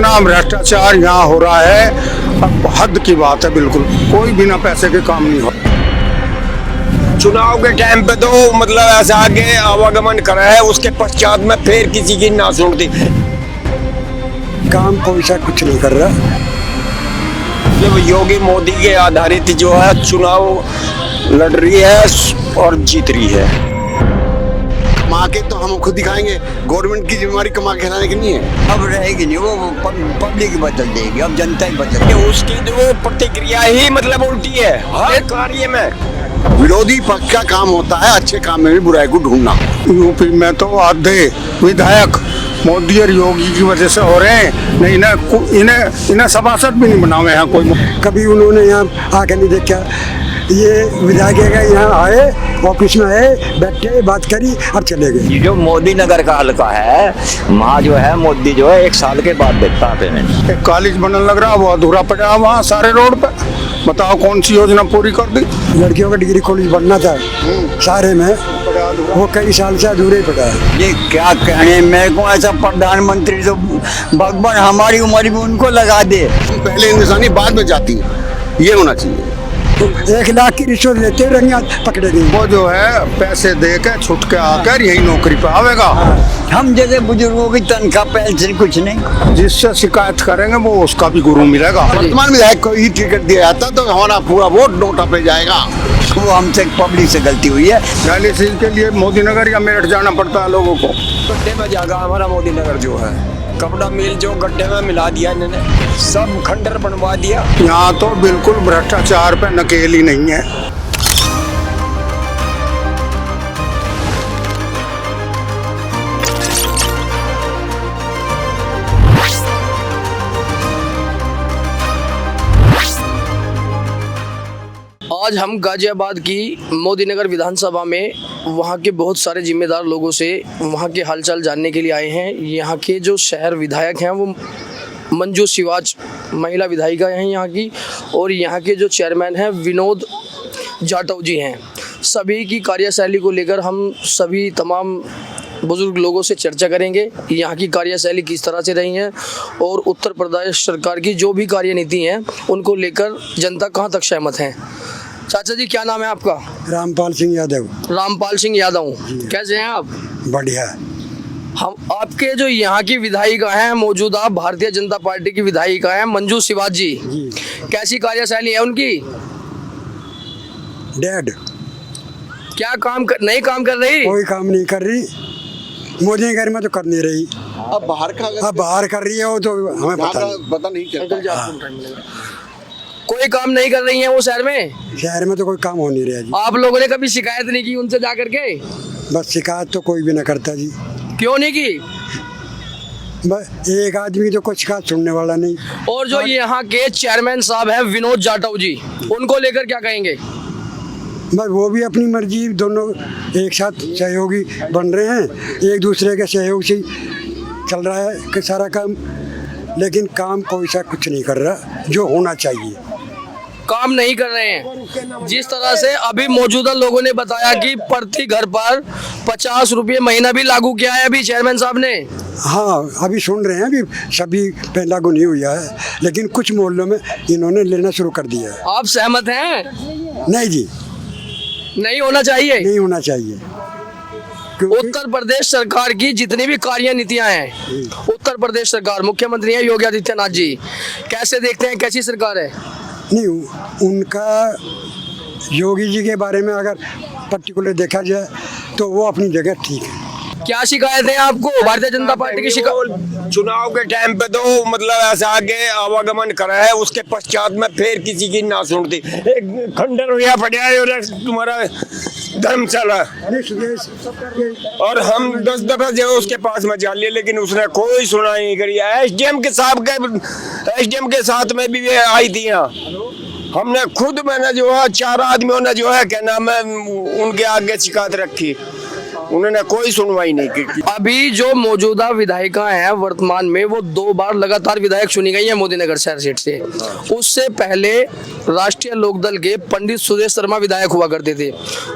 इतना भ्रष्टाचार यहाँ हो रहा है, अब हद की बात है। बिल्कुल कोई बिना पैसे के काम नहीं हो। चुनाव के टाइम पे तो मतलब ऐसा आगे आवागमन करा है, उसके पश्चात में फिर किसी की ना सुनती। काम कोई सा कुछ नहीं कर रहा। जब योगी मोदी के आधारित जो है चुनाव लड़ रही है और जीत रही है। कमा के तो हम खुद दिखाएंगे, गवर्नमेंट की जिम्मेदारी कमा के खिलाने की नहीं है। अब रहेगी नहीं, वो पब्लिक बदल देगी, अब जनता ही बदल देगी। उसकी जो प्रतिक्रिया ही मतलब उल्टी है हर कार्य में। विरोधी पक्ष का काम होता है अच्छे काम में भी बुराई को ढूंढना। यूपी में तो आधे विधायक मोदी और योगी की वजह से हो रहे हैं। नहीं इन्हें सभासद भी नहीं बनावे हैं कोई। कभी उन्होंने यहाँ आके नहीं देखा। ये विधायक यहाँ आए, ऑफिस में आए, बैठे, बात करी और चले गए। ये जो मोदी नगर का हल्का है, वहाँ जो है मोदी जो है 1 साल के बाद देता है पेमेंट। एक कॉलेज बनने लग रहा, वो अधूरा पड़ा वहाँ सारे रोड पे। बताओ कौन सी योजना पूरी कर दी। लड़कियों का डिग्री कॉलेज बनना था सारे में, वो कई साल से अधूरे पड़ा है। ये क्या कहने, मेरे को ऐसा प्रधानमंत्री तो भगवान हमारी उम्र में उनको लगा दे। पहले इंसानी बाद में जाती है, ये होना चाहिए। 1 लाख की रिश्वत लेते रंगे पकड़े गए। वो जो है पैसे दे के छुट के आकर यही नौकरी पे आवेगा। हम जैसे बुजुर्गों की तनख्वाह पेंशन कुछ नहीं। जिससे शिकायत करेंगे वो उसका भी गुरु मिलेगा। वर्तमान विधायक को ही टिकट दिया जाता तो हमारा पूरा वोट नोटा पे जाएगा। वो हमसे पब्लिक से गलती हुई है। डायलिसिस के लिए मोदी नगर या मेरठ जाना पड़ता है लोगों को। गड्ढे में जाएगा हमारा मोदी नगर जो है, कपड़ा मिल जो गड्ढे में मिला दिया इन्होंने, सब खंडर बनवा दिया। यहाँ तो बिल्कुल भ्रष्टाचार पे नकेल ही नहीं है। आज हम गाजियाबाद की मोदी नगर विधानसभा में वहाँ के बहुत सारे जिम्मेदार लोगों से वहाँ के हालचाल जानने के लिए आए हैं। यहाँ के जो शहर विधायक हैं वो मंजू शिवाज महिला विधायिका हैं यहाँ की, और यहाँ के जो चेयरमैन हैं विनोद जाटव जी हैं। सभी की कार्यशैली को लेकर हम सभी तमाम बुजुर्ग लोगों से चर्चा करेंगे, यहाँ की कार्यशैली किस तरह से रही है और उत्तर प्रदेश सरकार की जो भी कार्यनीति हैं उनको लेकर जनता कहाँ तक सहमत है। चाचा जी क्या नाम है आपका? रामपाल सिंह यादव। रामपाल सिंह यादव, कैसे हैं आप? बढ़िया। हम आपके जो यहाँ की विधायिका हैं, मौजूदा भारतीय जनता पार्टी की विधायिका हैं मंजू शिवाज जी, कैसी कार्यशैली है उनकी? डेड। क्या नहीं काम कर रही? कोई काम नहीं कर रही। मोदी घर में तो कर नहीं रही। अब बाहर कर रही है वो तो हमें पता नहीं चलता। कोई काम नहीं कर रही है वो शहर में तो कोई काम हो नहीं रहा जी। आप लोगों ने कभी शिकायत नहीं की उनसे जा करके? बस शिकायत तो कोई भी ना करता जी। क्यों नहीं की? बस एक आदमी तो कुछ शिकायत सुनने वाला नहीं। और जो यहाँ के चेयरमैन साहब हैं विनोद जाटव जी, उनको लेकर क्या कहेंगे? बस वो भी अपनी मर्जी, दोनों एक साथ सहयोगी बन रहे हैं, एक दूसरे के सहयोग से चल रहा है कि सारा काम। लेकिन काम कोई सा कुछ नहीं कर रहा जो होना चाहिए। काम नहीं कर रहे हैं। जिस तरह से अभी मौजूदा लोगों ने बताया कि प्रति घर पर 50 रुपये महीना भी लागू किया है अभी चेयरमैन साहब ने। हाँ, अभी सुन रहे हैं, अभी सभी पे लागू नहीं हुआ है, लेकिन कुछ मोहल्लों में इन्होंने लेना शुरू कर दिया है। आप सहमत हैं? नहीं जी, नहीं होना चाहिए। नहीं होना चाहिए। उत्तर प्रदेश सरकार की जितनी भी कार्यनीतियां हैं, उत्तर प्रदेश सरकार, मुख्यमंत्री हैं योगी आदित्यनाथ जी, कैसे देखते हैं, कैसी सरकार है? नहीं, उनका योगी जी के बारे में अगर पर्टिकुलर देखा जाए तो वो अपनी जगह ठीक है। क्या शिकायत है आपको भारतीय जनता पार्टी की? शिकायत चुनाव के टाइम पे तो मतलब ऐसा आगे आवागमन करा है, उसके पश्चात में फिर किसी की ना सुनती। एक खंडर हुआ पड़ा है तुम्हारा धर्मशाला, और हम 10 दफा जो उसके पास में जा लिए, लेकिन उसने कोई सुनाई नहीं करी। एसडीएम के साथ में भी आई थी यहाँ। हमने खुद मैंने जो है 4 आदमियों ने जो है क्या नाम है उनके आगे शिकायत रखी, उन्होंने कोई सुनवाई नहीं की। अभी जो मौजूदा विधायिका हैं वर्तमान में, वो 2 बार लगातार विधायक चुनी गई है मोदी नगर शहर सीट से। उससे पहले राष्ट्रीय लोकदल के पंडित सुदेश शर्मा विधायक हुआ करते थे,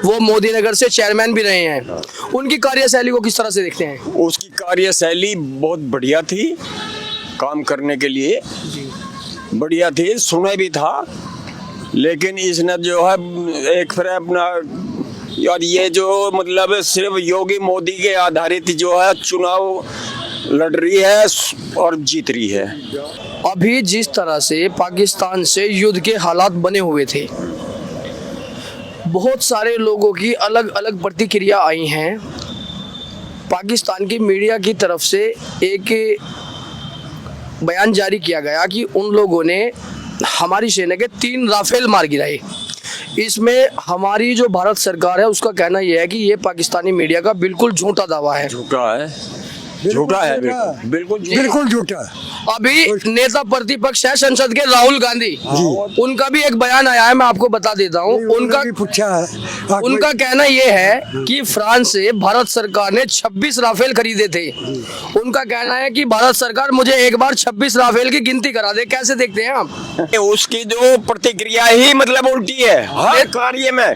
वो मोदी नगर से चेयरमैन भी रहे हैं। उनकी कार्यशैली को किस तरह से देखते हैं? उसकी कार्यशैली बहुत बढ़िया थी, काम करने के लिए बढ़िया थी, सुने भी था। लेकिन इसने जो है एक फिर अपना यार ये जो मतलब सिर्फ योगी मोदी के आधारित जो है चुनाव लड़ रही है और जीत रही है। अभी जिस तरह से पाकिस्तान से युद्ध के हालात बने हुए थे, बहुत सारे लोगों की अलग अलग प्रतिक्रिया आई हैं। पाकिस्तान की मीडिया की तरफ से एक बयान जारी किया गया कि उन लोगों ने हमारी सेना के 3 राफेल मार गिराए। इसमें हमारी जो भारत सरकार है उसका कहना यह है कि ये पाकिस्तानी मीडिया का बिल्कुल झूठा दावा है। झूठा है, झूठा है, बिल्कुल झूठा। अभी नेता प्रतिपक्ष है संसद के राहुल गांधी, उनका भी एक बयान आया है, मैं आपको बता देता हूँ। उनका कहना यह है कि फ्रांस से भारत सरकार ने 26 राफेल खरीदे थे। उनका कहना है कि भारत सरकार मुझे एक बार 26 राफेल की गिनती करा दे। कैसे देखते हैं आप? उसकी जो प्रतिक्रिया ही मतलब उल्टी है हर कार्य में,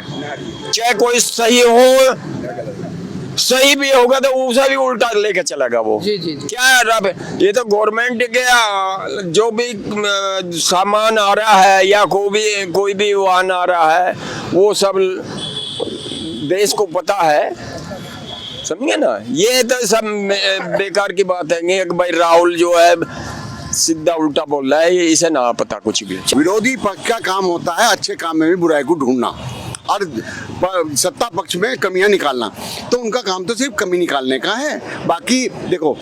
चाहे कोई सही भी होगा तो उसे भी उल्टा लेके चलेगा वो। जी। क्या है रब, ये तो गवर्नमेंट के जो भी सामान आ रहा है या कोई भी वाहन आ रहा है वो सब देश को पता है, समझे ना। ये तो सब बेकार की बात है कि भाई राहुल जो है सीधा उल्टा बोल रहा है, इसे ना पता कुछ भी। विरोधी पक्ष का काम होता है अच्छे काम में भी बुराई को ढूंढना और सत्ता पक्ष में कमियां निकालना। तो उनका काम तो सिर्फ कमी निकालने का है। बाकी देखो,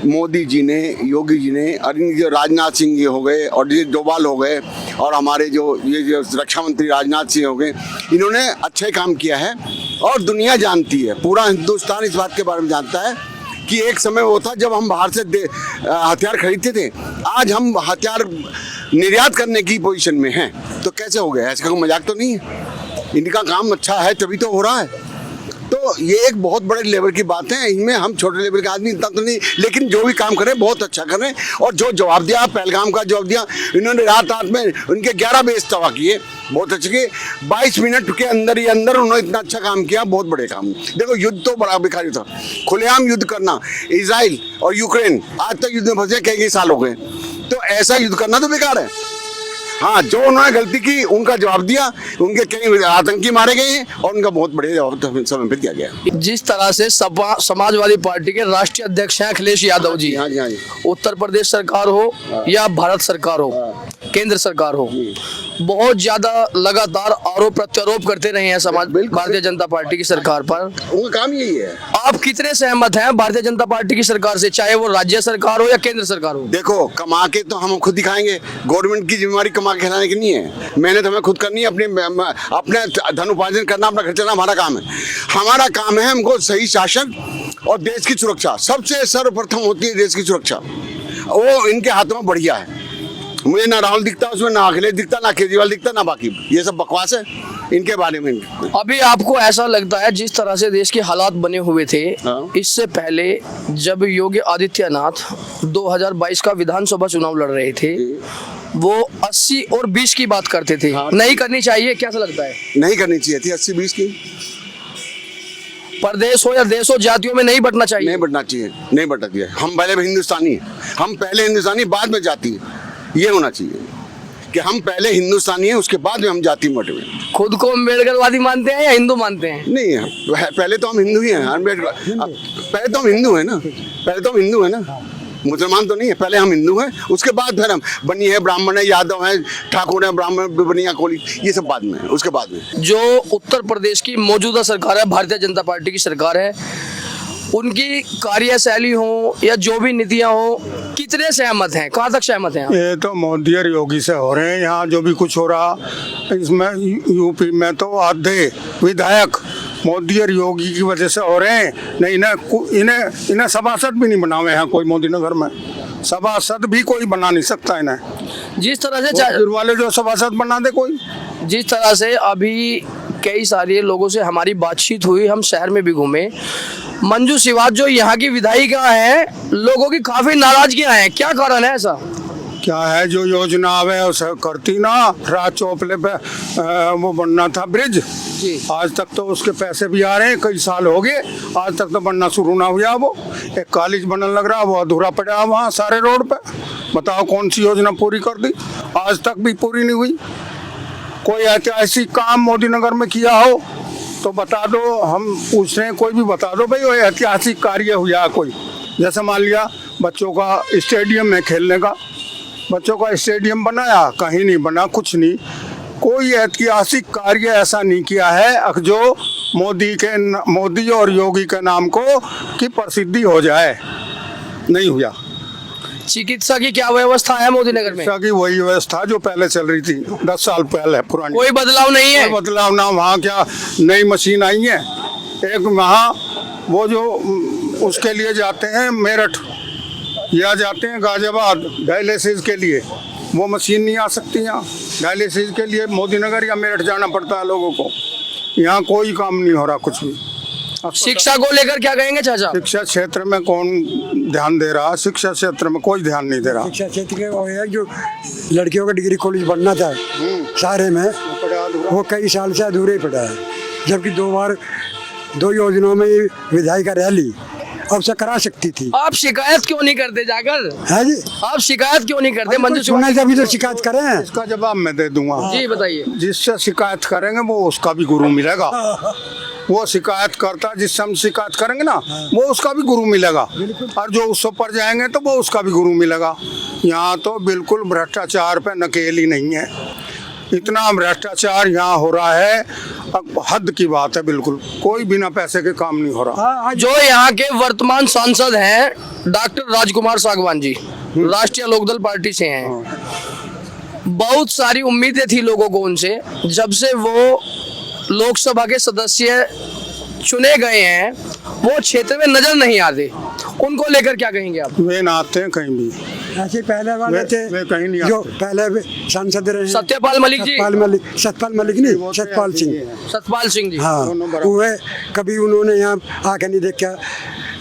मोदी जी ने, योगी जी ने, और जो राजनाथ सिंह जी हो गए और ये डोभाल हो गए और हमारे जो रक्षा मंत्री राजनाथ सिंह हो गए, इन्होंने अच्छे काम किया है और दुनिया जानती है, पूरा हिंदुस्तान इस बात के बारे में जानता है कि एक समय वो था जब हम बाहर से हथियार खरीदते थे, आज हम हथियार निर्यात करने की पोजीशन में हैं। तो कैसे हो गया? ऐसा कोई मजाक तो नहीं है। इनका काम अच्छा है तभी तो हो रहा है। तो ये एक बहुत बड़े लेवल की बात है। इनमें हम छोटे लेवल के आदमी इतना तो नहीं, लेकिन जो भी काम कर रहे हैं बहुत अच्छा कर रहे हैं। और जो जवाब दिया, पहलगाम का जवाब दिया इन्होंने, रात में उनके 11 बेस तबाह किए, बहुत अच्छे किए। 22 मिनट के अंदर ही अंदर उन्होंने इतना अच्छा काम किया, बहुत बड़े काम। देखो, युद्ध तो बड़ा बेकारी था, खुलेआम युद्ध करना। इजराइल और यूक्रेन आज तक युद्ध में फंसे कई साल हो गए, तो ऐसा युद्ध करना तो बेकार है। हाँ, जो उन्होंने गलती की उनका जवाब दिया, उनके कई आतंकी मारे गए हैं और उनका बहुत बढ़िया जवाब समय पे दिया गया। जिस तरह से समाजवादी पार्टी के राष्ट्रीय अध्यक्ष हैं अखिलेश यादव जी, हाँ जी। उत्तर प्रदेश सरकार हो या भारत सरकार हो, केंद्र सरकार हो, बहुत ज्यादा लगातार आरोप प्रत्यारोप करते रहे हैं भारतीय जनता पार्टी की सरकार पर। उनका काम यही है। आप कितने सहमत हैं भारतीय जनता पार्टी की सरकार से, चाहे वो राज्य सरकार हो या केंद्र सरकार हो? देखो, कमा के तो हम खुद दिखाएंगे। गवर्नमेंट की जिम्मेवारी कमा के खिलाने की नहीं है, मेहनत हमें खुद करनी है, अपने धन उपार्जन करना, अपना खर्च करना हमारा काम है। हमारा काम है हमको सही शासन और देश की सुरक्षा, सबसे सर्वप्रथम होती है देश की सुरक्षा। वो इनके हाथों में बढ़िया है। मुझे ना राहुल दिखता उसमें, ना अखिलेश दिखता, ना केजरीवाल दिखता, ना बाकी, ये सब बकवास है इनके बारे में। अभी आपको ऐसा लगता है जिस तरह से देश के हालात बने हुए थे, इससे पहले जब योगी आदित्यनाथ 2022 का विधानसभा चुनाव लड़ रहे थे, वो 80 और 20 की बात करते थे, नहीं करनी चाहिए, कैसा लगता है? नहीं करनी चाहिए थी 80-20 की। प्रदेश हो या देश हो, जातियों में नहीं बंटना चाहिए। नहीं बंटना चाहिए, नहीं बंटना चाहिए। हम पहले हिंदुस्तानी हैं, हम पहले हिंदुस्तानी बाद में जाति है। ये होना चाहिए कि हम पहले हिंदुस्तानी हैं, उसके बाद में हम जाति मत में। खुद को अम्बेडकरवादी मानते हैं या हिंदू मानते हैं? नहीं, पहले तो हम हिंदू ही हैं। पहले तो हम हिंदू हैं ना, पहले तो हम हिंदू हैं ना, मुसलमान तो नहीं है। पहले हम हिंदू हैं, उसके बाद फिर हम बनी है, ब्राह्मण है, यादव है, ठाकुर है, ब्राह्मण, बनिया, कोली, ये सब बाद में, उसके बाद में। जो उत्तर प्रदेश की मौजूदा सरकार है, भारतीय जनता पार्टी की सरकार है, उनकी कार्यशैली हो या जो भी नीतियां हो, कितने सहमत हैं, कहाँ तक सहमत हैं? ये तो मोदी और योगी से हो रहे हैं। यहाँ जो भी कुछ हो रहा, इसमें यूपी में तो आधे विधायक मोदी और योगी की वजह से हो रहे हैं। नहीं, इन्हें सभासद भी नहीं बना हुए हैं कोई मोदी नगर में, सभासद भी कोई बना नहीं सकता इन्हें। जिस तरह से वाले जो सभासद बना दे कोई, जिस तरह से अभी कई सारे लोगों से हमारी बातचीत हुई, हम शहर में भी घूमे, मंजू सिवाज जो यहाँ की विधायिका है, लोगों की काफी नाराजगियां हैं। क्या कारण है ऐसा? क्या है, जो योजना आवे उसे करती ना। राज चौपले पे वो बनना था ब्रिज, आज तक तो उसके पैसे भी आ रहे हैं, कई साल हो गए, आज तक तो बनना शुरू ना हुआ। वो एक कॉलेज बनने लग रहा, वो अधूरा पड़ा वहाँ सारे रोड पे। बताओ कौन सी योजना पूरी कर दी? आज तक भी पूरी नहीं हुई। कोई ऐतिहासिक काम मोदी नगर में किया हो तो बता दो, हम पूछ रहे हैं, कोई भी बता दो भाई वो ऐतिहासिक कार्य हुआ कोई। जैसे मान लिया बच्चों का स्टेडियम है खेलने का, बच्चों का स्टेडियम बनाया, कहीं नहीं बना, कुछ नहीं। कोई ऐतिहासिक कार्य ऐसा नहीं किया है जो मोदी और योगी के नाम को की प्रसिद्धि हो जाए, नहीं हुआ। चिकित्सा की क्या व्यवस्था है मोदी नगर में? शिक्षा की वही व्यवस्था जो पहले चल रही थी 10 साल पहले पुरानी, कोई बदलाव नहीं है? कोई बदलाव ना। वहाँ क्या नई मशीन आई है, एक वहाँ वो जो उसके लिए जाते हैं मेरठ या जाते हैं गाजियाबाद डायलिसिस के लिए, वो मशीन नहीं आ सकती यहाँ। डायलिसिस के लिए मोदी नगर या मेरठ जाना पड़ता है लोगों को। यहाँ कोई काम नहीं हो रहा कुछ भी। शिक्षा को लेकर क्या कहेंगे चाचा? शिक्षा क्षेत्र में कौन ध्यान दे रहा? शिक्षा क्षेत्र में कोई ध्यान नहीं दे रहा। शिक्षा क्षेत्र के वो है जो लड़कियों का डिग्री कॉलेज बनना था सारे में, वो कई साल से अधूरे ही पड़ा है। जबकि 2 बार 2 योजनाओं में विधायिका रैली अब से करा सकती थी। आप शिकायत क्यों नहीं करते जाकर? है जी, आप शिकायत क्यों नहीं करते? मंजू सुना से अभी तो शिकायत करें। इसका जवाब मैं दे दूंगा। जी बताइए। जिससे शिकायत करेंगे वो उसका भी गुरु मिलेगा। वो शिकायत करता, जिससे हम शिकायत करेंगे ना, वो उसका भी गुरु मिलेगा। और जो उस पर जाएंगे तो वो उसका भी गुरु मिलेगा। यहाँ तो बिल्कुल भ्रष्टाचार पे नकेल ही नहीं है। इतना भ्रष्टाचार यहाँ हो रहा है, अब हद की बात है। बिल्कुल कोई बिना पैसे के काम नहीं हो रहा। जो यहाँ के वर्तमान सांसद हैं डॉक्टर राजकुमार सागवान जी, राष्ट्रीय लोकदल पार्टी से हैं। बहुत सारी उम्मीदें थी लोगों को उनसे, जब से वो लोकसभा के सदस्य चुने गए हैं वो क्षेत्र में नजर नहीं आते। उनको लेकर क्या कहेंगे आप? वे ना आते हैं कहीं भी। ऐसे पहले वाले थे वे कहीं नहीं जो आते। पहले सांसद रहे हैं। सत्यपाल मलिक जी। सतपाल मलिक नहीं, सतपाल सिंह। सतपाल सिंह जी। हाँ, वो कभी उन्होंने यहाँ आके नहीं देखा।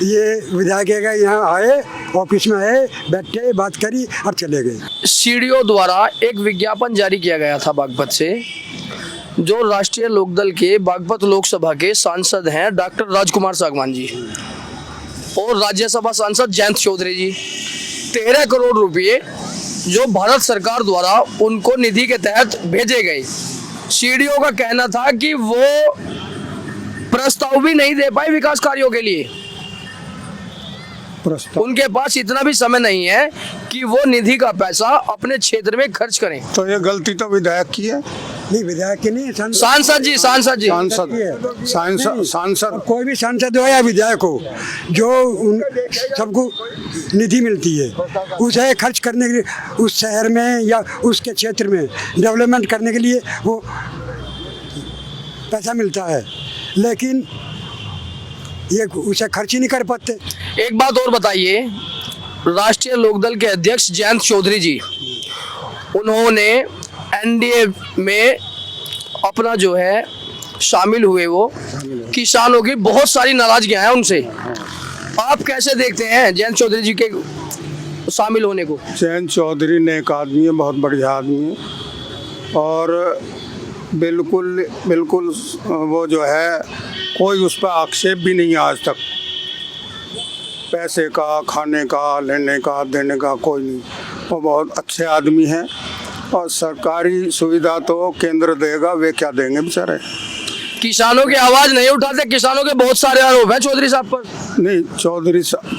ये विधायक है यहाँ आए, ऑफिस में आए, बैठे, बात करी और चले गए। सीडीओ द्वारा एक विज्ञापन जारी किया गया था बागपत से, जो राष्ट्रीय लोकदल के बागपत लोकसभा के सांसद हैं डॉक्टर राजकुमार सागवान जी और राज्यसभा सांसद जयंत चौधरी जी। 13 करोड़ रुपए जो भारत सरकार द्वारा उनको निधि के तहत भेजे गए। सीडीओ का कहना था कि वो प्रस्ताव भी नहीं दे पाए विकास कार्यों के लिए। उनके पास इतना भी समय नहीं है कि वो निधि का पैसा अपने क्षेत्र में खर्च करें। तो ये गलती तो विधायक की है। नहीं, विधायक की नहीं, सांसद जी। सांसद कोई भी सांसद हो या विधायक हो, जो सबको निधि मिलती है उसे खर्च करने के लिए, उस शहर में या उसके क्षेत्र में डेवलपमेंट करने के लिए वो पैसा मिलता है, लेकिन ये उसे खर्च ही नहीं कर पाते। एक बात और बताइए, राष्ट्रीय लोकदल के अध्यक्ष जयंत चौधरी जी, उन्होंने एनडीए में अपना जो है शामिल हुए। वो किसानों की बहुत सारी नाराजगियां हैं उनसे। आप कैसे देखते हैं जयंत चौधरी जी के शामिल होने को? जयंत चौधरी नेक आदमी है, बहुत बढ़िया आदमी है और बिल्कुल बिल्कुल वो जो है कोई उस पर आक्षेप भी नहीं है आज तक। पैसे का, खाने का, लेने का, देने का कोई नहीं। वो बहुत अच्छे आदमी हैं और सरकारी सुविधा तो केंद्र देगा, वे क्या देंगे बेचारे। किसानों की आवाज नहीं उठाते। किसानों के बहुत सारे आरोप हैं चौधरी साहब पर। नहीं,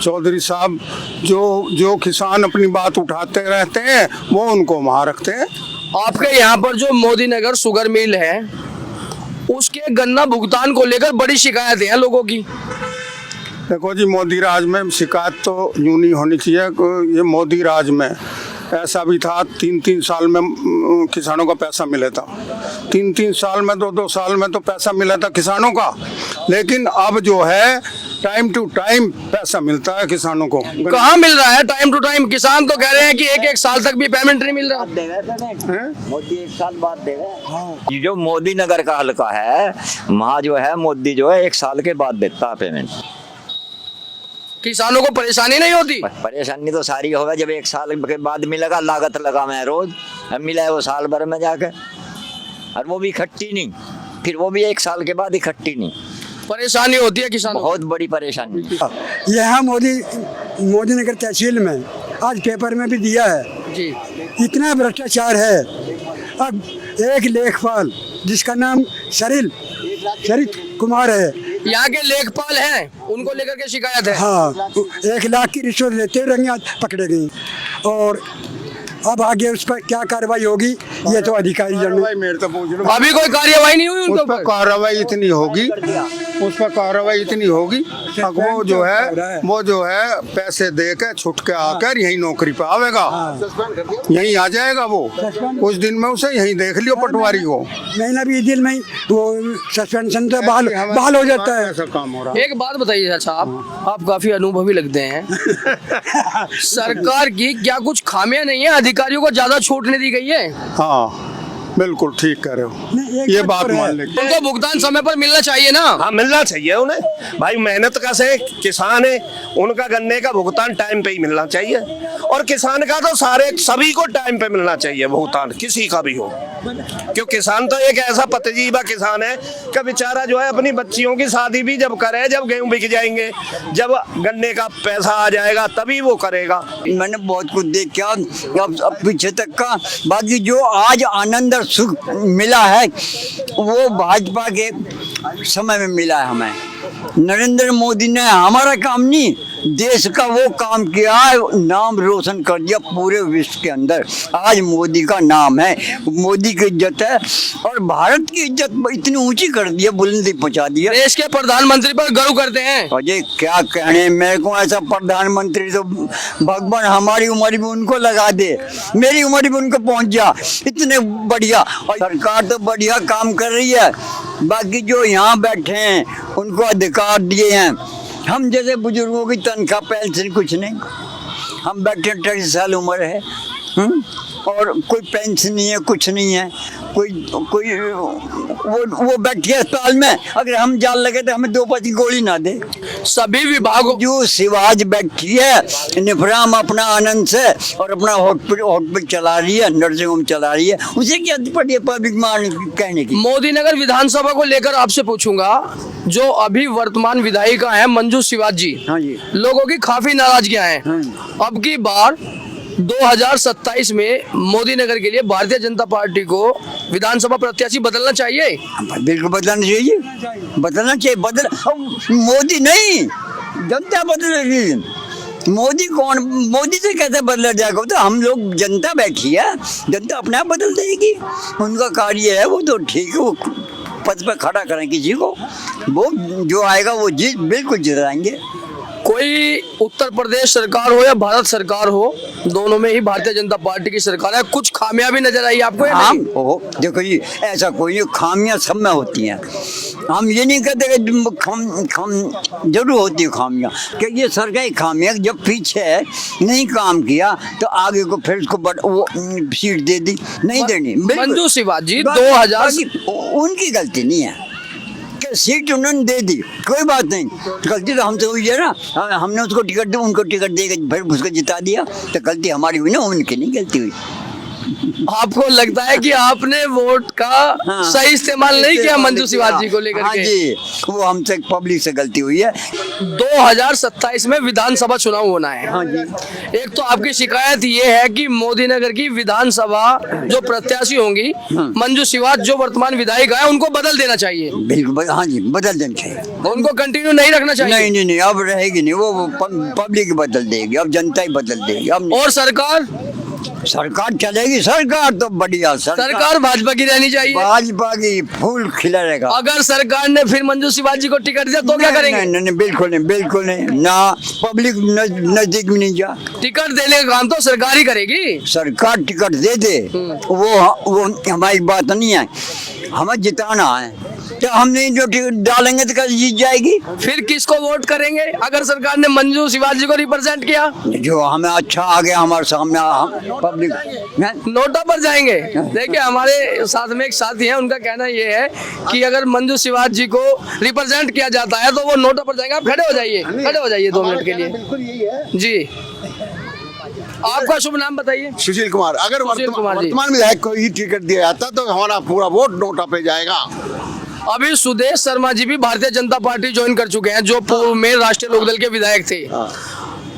चौधरी साहब जो किसान अपनी बात उठाते रहते हैं वो उनको वहाँ रखते हैं। आपके यहाँ पर जो मोदी नगर शुगर मिल है, उसके गन्ना भुगतान को लेकर बड़ी शिकायतें हैं लोगों की। देखो जी, मोदी राज में शिकायत तो यूं नहीं होनी चाहिए। ये मोदी राज में ऐसा भी था, 3-3 साल में किसानों का पैसा मिला था। 3-3 साल में, 2-2 साल में तो पैसा मिला था किसानों का। लेकिन अब जो है टाइम टू टाइम पैसा मिलता है किसानों को। कहाँ मिल रहा है टाइम टू टाइम? किसान तो कह रहे हैं कि एक साल तक भी पेमेंट नहीं मिल रहा। मोदी 1 साल बाद देगा। ये जो मोदी नगर का हल्का है, वहाँ जो है मोदी जो है 1 साल के बाद देता है पेमेंट। किसानों को परेशानी नहीं होती? परेशानी तो सारी होगा, जब 1 साल के बाद मिलेगा, लागत लगा मैं रोज, अब मिला है वो साल भर में जाकर, और वो भी इकट्ठी नहीं, फिर वो भी 1 साल के बाद इकट्ठी नहीं। परेशानी होती है किसानों को। बहुत बड़ी परेशानी। यहाँ मोदी नगर तहसील में आज पेपर में भी दिया है। जी। इतना भ्रष्टाचार है। अब एक लेखपाल जिसका नाम शरद कुमार है, यहाँ के लेखपाल हैं, उनको लेकर के शिकायत है। हाँ, 1 लाख की रिश्वत लेते हुए रंगे हाथ पकड़े गई। और अब आगे उस पर क्या कार्रवाई होगी ये तो अधिकारी जाने। कार्रवाई मेरे तो पूछ लो, अभी कोई कार्यवाही नहीं हुई उस उनके पर ऊपर। कार्रवाई इतनी होगी, उस पर कार्रवाई इतनी होगी। अब वो जो है पैसे दे के छुट के आकर यही नौकरी पे आवेगा, यहीं आ जाएगा वो। कुछ दिन में उसे यहीं देख लियो पटवारी को। महीना 20 दिन में ही वो सस्पेंशन से बहाल हो जाता है। ऐसा काम हो रहा है। एक बात बताइए चाचा, आप काफी अनुभवी लगते हैं। सरकार की क्या कुछ खामियां नहीं है? अधिकारियों को ज्यादा छूट नहीं दी गई है? हाँ बिल्कुल ठीक कह रहे हो, नहीं, एक ये बात बात तो है। मान ले। उनको भुगतान समय पर मिलना चाहिए ना। हाँ मिलना चाहिए उन्हें भाई, मेहनत का से किसान है, उनका गन्ने का भुगतान टाइम पे ही मिलना चाहिए। और किसान का तो सभी को टाइम पे मिलना चाहिए भुगतान, किसी का भी हो। क्यों किसान तो एक ऐसा पतजीबा किसान है कि बेचारा जो है अपनी बच्चियों की शादी भी जब करे, जब गेहूं बिक जाएंगे, जब गन्ने का पैसा आ जाएगा तभी वो करेगा। मैंने बहुत कुछ देखा अब पीछे तक का। बाकी जो आज आनंद और सुख मिला है वो भाजपा के समय में मिला है हमें। नरेंद्र मोदी ने हमारा काम नहीं, देश का वो काम किया है, नाम रोशन कर दिया पूरे विश्व के अंदर। आज मोदी का नाम है, मोदी की इज्जत है और भारत की इज्जत इतनी ऊंची कर दी है, बुलंदी पहुंचा दी है। देश के प्रधानमंत्री पर गर्व करते हैं। अजय क्या कहने, मेरे को ऐसा प्रधानमंत्री तो भगवान हमारी उम्र भी उनको लगा दे, मेरी उम्र भी उनको पहुंच जा, इतने बढ़िया। और सरकार तो बढ़िया काम कर रही है। बाकी जो यहाँ बैठे हैं उनको अधिकार दिए हैं। हम जैसे बुजुर्गों की तनख्वाह पेंशन कुछ नहीं, हम बैठे 28 साल उम्र है, और कोई पेंशन नहीं है, कुछ नहीं है। कोई वो बैठे अस्पताल में, अगर हम जान लगे तो हमें 2 पैसे गोली ना दे। सभी विभागों जो शिवाज बैठी है निफराम अपना आनंद से और अपना हॉस्पिटल चला रही है, नर्सिंग होम चला रही है, उसे क्या पड़ी है पब्लिक मान कहने की। मोदी नगर विधानसभा को लेकर आपसे पूछूंगा, जो अभी वर्तमान विधायिका है मंजू शिवाज जी, हाँ जी, लोगों की काफी नाराजगियां हैं। अब की बार 2027 में मोदी नगर के लिए भारतीय जनता पार्टी को विधानसभा प्रत्याशी बदलना चाहिए। बिल्कुल बदलना चाहिए, बदलना चाहिए। मोदी नहीं, जनता बदलेगी। मोदी कौन, मोदी से कैसे बदला जाएगा? तो हम लोग जनता बैठी है, जनता अपने आप बदल देगी। उनका कार्य है वो तो ठीक है, वो पद पे खड़ा करें किसी को, वो जो आएगा वो बिल्कुल जिताएंगे। कोई उत्तर प्रदेश सरकार हो या भारत सरकार हो, दोनों में ही भारतीय जनता पार्टी की सरकार है। कुछ खामियां भी नजर आई आपको? हम देखो जी, ऐसा कोई खामियां सब में होती हैं। हम ये नहीं कहते कि जरूर होती है खामियां, कि ये सरकारी खामियां जब पीछे नहीं काम किया तो आगे को फिर उसको वो सीट दे दी, नहीं देनी। मंजू शिवाज जी 2000 उनकी गलती नहीं है कि सीट उन्होंने दे दी, कोई बात नहीं, गलती तो हमसे हुई है ना। हमने उसको टिकट दी, उनको टिकट दे के फिर उसको जिता दिया, तो गलती हमारी हुई ना, उनकी नहीं गलती हुई। आपको लगता है कि आपने वोट का सही इस्तेमाल नहीं किया मंजू शिवाज जी को लेकर हाँ के? जी, वो हमसे पब्लिक से गलती हुई है। 2027 में विधानसभा चुनाव होना है। हाँ जी, एक तो आपकी शिकायत ये है कि मोदी नगर की विधानसभा जो प्रत्याशी होंगी मंजू शिवाज, जो वर्तमान विधायक है, उनको बदल देना चाहिए। बिल्कुल, हाँ जी, बदल देना चाहिए। उनको कंटिन्यू नहीं रखना चाहिए। नहीं, अब रहेगी नहीं, वो पब्लिक बदल देगी, अब जनता ही बदल देगी। अब और सरकार चलेगी, सरकार तो बढ़िया सरकार भाजपा की रहनी चाहिए। भाजपा की फूल खिला रहेगा। अगर सरकार ने फिर मंजू शिवाज जी को टिकट दिया तो क्या करेंगे? नहीं, बिल्कुल नहीं, ना पब्लिक नजदीक में नहीं जा। टिकट देने का काम तो सरकार ही करेगी। सरकार टिकट दे दे, वो हमारी बात नहीं है, हमें जिताना है। क्या हम नहीं जो टिकट डालेंगे तो कैसे जीत जाएगी? फिर किसको वोट करेंगे अगर सरकार ने मंजू शिवाज जी को रिप्रेजेंट किया? जो हमें अच्छा आ गया हमारे सामने, पब्लिक नोटा पर जाएंगे। देखिए हमारे साथ में एक साथी हैं, उनका कहना ये है कि अगर मंजू शिवाज जी को रिप्रेजेंट किया जाता है तो वो नोटा पर जाएंगे। आप खड़े हो जाइए 2 मिनट के लिए जी। आपका शुभ नाम बताइए। सुशील कुमार। अगर वर्तमान विधायक को ही टिकट दिया जाता तो हमारा पूरा वोट नोटा पे जाएगा। अभी सुदेश शर्मा जी भी भारतीय जनता पार्टी ज्वाइन कर चुके हैं, जो पूर्व में राष्ट्रीय लोकदल के विधायक थे।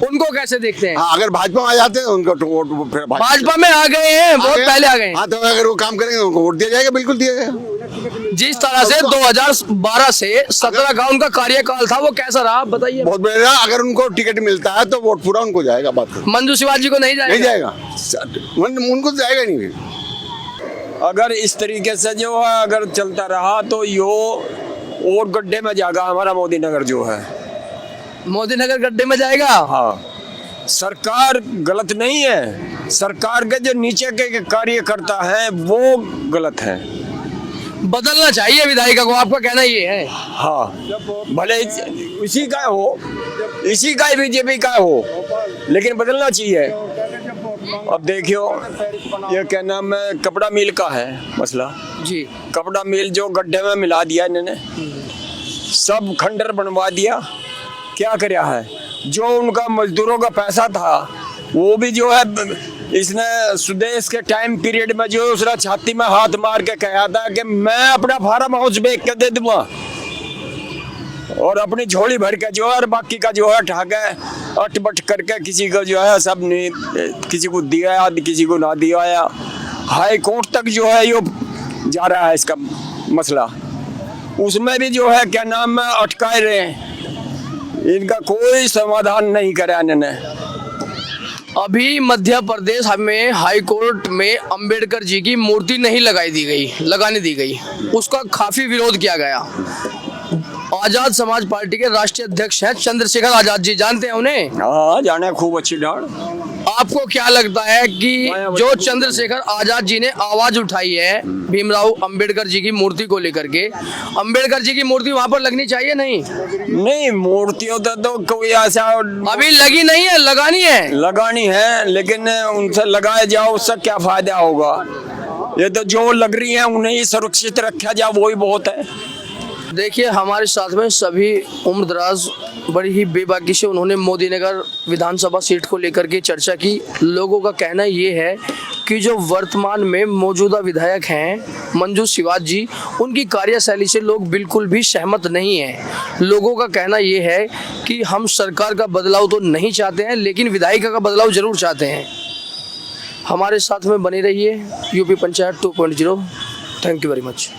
उनको कैसे देखते हैं? हाँ, अगर भाजपा में आ जाते हैं उनको तो वोट फिर भाजपा में आ गए हैं, बहुत पहले आ गए हैं। हाँ, तो अगर वो काम करेंगे तो उनको वोट दिया जाएगा, बिल्कुल दिया जाएगा। जिस तरह से 2012 से 17 का उनका कार्यकाल था वो कैसा रहा, आप बताइए। बहुत बढ़िया। अगर उनको टिकट मिलता है तो वोट पूरा उनको जाएगा। बात करो, मंजू शिवाजी को नहीं नहीं जाएगा? जाएगा, उनको तो जाएगा ही नहीं। अगर इस तरीके से जो है अगर चलता रहा तो यो और गड्ढे में जाएगा हमारा मोदी नगर जो है। मोदी नगर गड्ढे में जाएगा? हाँ, सरकार गलत नहीं है, सरकार के जो नीचे के कार्यकर्ता है वो गलत है। बदलना चाहिए विधायिका को, आपका कहना ये है? हाँ, भले इसी का हो, इसी का बीजेपी का हो, लेकिन बदलना चाहिए। अब देखियो, ये क्या नाम है, कपड़ा मिल का है मसला जी। कपड़ा मिल जो गड्ढे में मिला दिया इन्होंने, सब खंडर बनवा दिया। क्या कराया है? जो उनका मजदूरों का पैसा था वो भी जो है इसने सुदेश के टाइम पीरियड में जो उसने छाती में हाथ मार के कहा था कि मैं अपना फार्म हाउस बेच के दे दूंगा, और अपनी झोली भर के जो है, और बाकी का जो है ठाके अटबट करके किसी को जो है सब ने, किसी को दिया किसी को ना दिया। हाई कोर्ट तक जो है ये जा रहा है इसका मसला, उसमें भी जो है क्या नाम है अटकाए रहे हैं, इनका कोई समाधान नहीं करा इन्होंने। अभी मध्य प्रदेश में हाई कोर्ट में अंबेडकर जी की मूर्ति नहीं लगाने दी गई, उसका काफी विरोध किया गया। आजाद समाज पार्टी के राष्ट्रीय अध्यक्ष हैं चंद्रशेखर आजाद जी, जानते हैं उन्हें? हाँ, जाने खूब अच्छी ढाल। आपको क्या लगता है कि जो चंद्रशेखर आजाद जी ने आवाज उठाई है भीमराव अंबेडकर जी की मूर्ति को लेकर के, अंबेडकर जी की मूर्ति वहां पर लगनी चाहिए? नहीं, मूर्तियों तो कोई ऐसा अभी लगी नहीं है, लगानी है, लेकिन उनसे लगाए जाओ उससे क्या फायदा होगा? ये तो जो लग रही है उन्हें ही सुरक्षित रखा जाए, वही बहुत है। देखिए, हमारे साथ में सभी उम्रदराज बड़ी ही बेबाकी से उन्होंने मोदी नगर विधानसभा सीट को लेकर के चर्चा की। लोगों का कहना ये है कि जो वर्तमान में मौजूदा विधायक हैं मंजू शिवाजी जी, उनकी कार्यशैली से लोग बिल्कुल भी सहमत नहीं हैं। लोगों का कहना ये है कि हम सरकार का बदलाव तो नहीं चाहते हैं, लेकिन विधायिका का बदलाव जरूर चाहते हैं। हमारे साथ में बने रहिए। UP panchayat 2.0। Thank you very much.